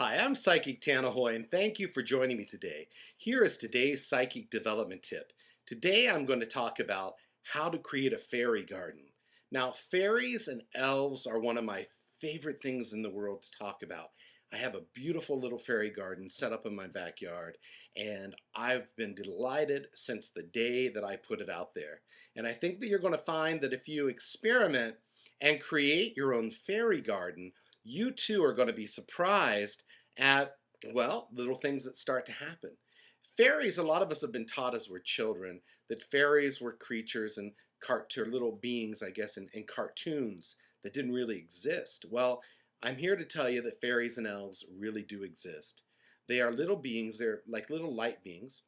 Hi, I'm Psychic Tana, and thank you for joining me today. Here is today's psychic development tip. Today I'm going to talk about how to create a fairy garden. Now, fairies and elves are one of my favorite things in the world to talk about. I have a beautiful little fairy garden set up in my backyard, and I've been delighted since the day that I put it out there. And I think that you're going to find that if you experiment and create your own fairy garden, you too are going to be surprised at, well, little things that start to happen. Fairies, a lot of us have been taught as we're children that fairies were creatures and little beings, I guess, in cartoons that didn't really exist. Well, I'm here to tell you that fairies and elves really do exist. They are little beings, they're like little light beings,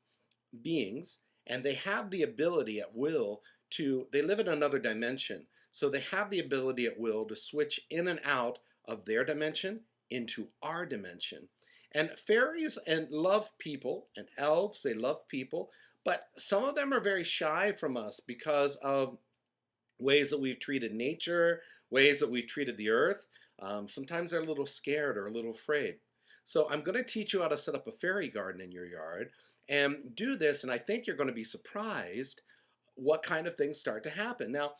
and they have the ability at will they live in another dimension. So they have the ability at will to switch in and out of their dimension into our dimension. And fairies and love people, and elves, they love people, but some of them are very shy from us because of ways that we've treated nature, ways that we've treated the earth. Sometimes they're a little scared or a little afraid. So I'm going to teach you how to set up a fairy garden in your yard and do this, and I think you're going to be surprised what kind of things start to happen. Now,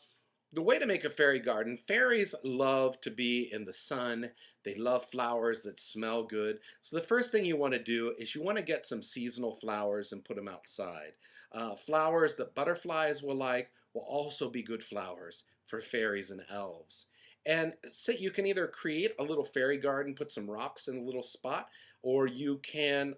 the way to make a fairy garden, fairies love to be in the sun. They love flowers that smell good. So the first thing you want to do is you want to get some seasonal flowers and put them outside. Flowers that butterflies will like will also be good flowers for fairies and elves. And so you can either create a little fairy garden, put some rocks in a little spot, or you can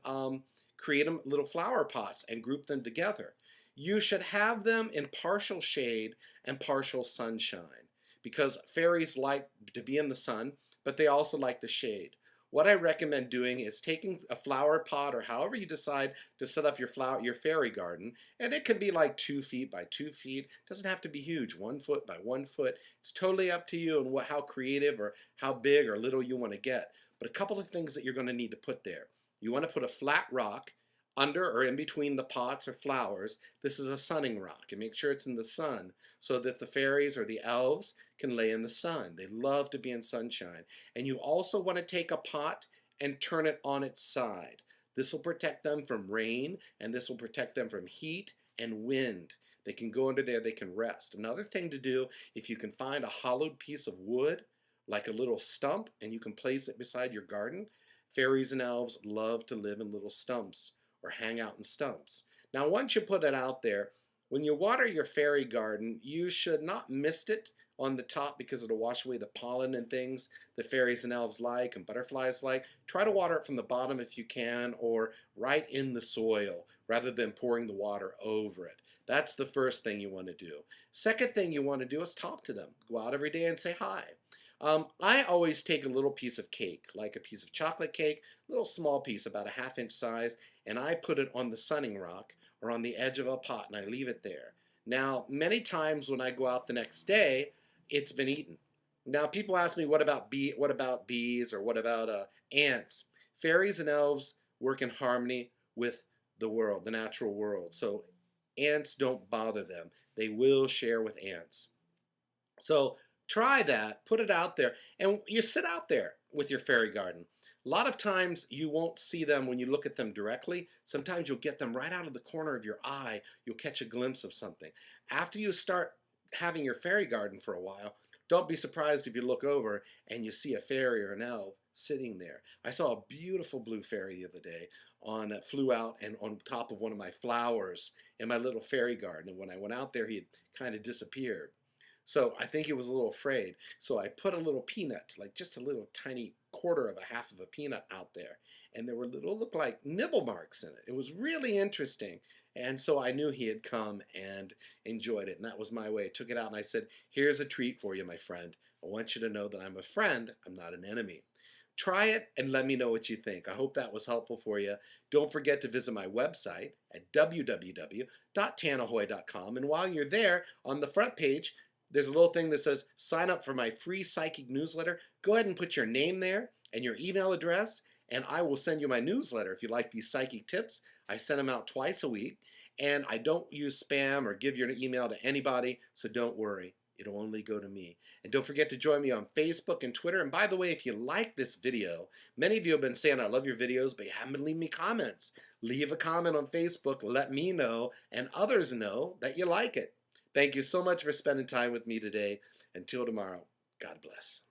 create them little flower pots and group them together. You should have them in partial shade and partial sunshine because fairies like to be in the sun, but they also like the shade. What I recommend doing is taking a flower pot or however you decide to set up your fairy garden, and it can be like 2 feet by 2 feet. It doesn't have to be huge, 1 foot by 1 foot. It's totally up to you and how creative or how big or little you want to get. But a couple of things that you're going to need to put there. You want to put a flat rock under or in between the pots or flowers. This is a sunning rock, and make sure it's in the sun so that the fairies or the elves can lay in the sun. They love to be in sunshine. And you also want to take a pot and turn it on its side. This will protect them from rain, and this will protect them from heat and wind. They can go under there, they can rest. Another thing to do, if you can find a hollowed piece of wood, like a little stump, and you can place it beside your garden, fairies and elves love to live in little stumps or hang out in stumps. Now, once you put it out there, when you water your fairy garden, you should not mist it on the top because it'll wash away the pollen and things that fairies and elves like and butterflies like. Try to water it from the bottom if you can, or right in the soil rather than pouring the water over it. That's the first thing you want to do. Second thing you want to do is talk to them. Go out every day and say hi. I always take a little piece of cake, like a piece of chocolate cake, a little small piece, about a ½ inch size, and I put it on the sunning rock or on the edge of a pot and I leave it there. Now, many times when I go out the next day, it's been eaten. Now, people ask me, what about bees or what about ants? Fairies and elves work in harmony with the world, the natural world. So ants don't bother them. They will share with ants. So try that, put it out there, and you sit out there with your fairy garden. A lot of times you won't see them when you look at them directly. Sometimes you'll get them right out of the corner of your eye. You'll catch a glimpse of something. After you start having your fairy garden for a while, don't be surprised if you look over and you see a fairy or an elf sitting there. I saw a beautiful blue fairy the other day flew out and on top of one of my flowers in my little fairy garden. And when I went out there, he had kind of disappeared. So I think he was a little afraid. So I put a little peanut, like just a little tiny quarter of a half of a peanut out there. And there were looked like nibble marks in it. It was really interesting. And so I knew he had come and enjoyed it. And that was my way. I took it out and I said, here's a treat for you, my friend. I want you to know that I'm a friend. I'm not an enemy. Try it and let me know what you think. I hope that was helpful for you. Don't forget to visit my website at www.tanahoy.com. And while you're there, on the front page, there's a little thing that says sign up for my free psychic newsletter. Go ahead and put your name there and your email address, and I will send you my newsletter if you like these psychic tips. I send them out twice a week, and I don't use spam or give your email to anybody, so don't worry. it'll only go to me. And don't forget to join me on Facebook and Twitter. And by the way, if you like this video, many of you have been saying, I love your videos, but you haven't been leaving me comments. Leave a comment on Facebook, let me know, and others know that you like it. Thank you so much for spending time with me today. Until tomorrow, God bless.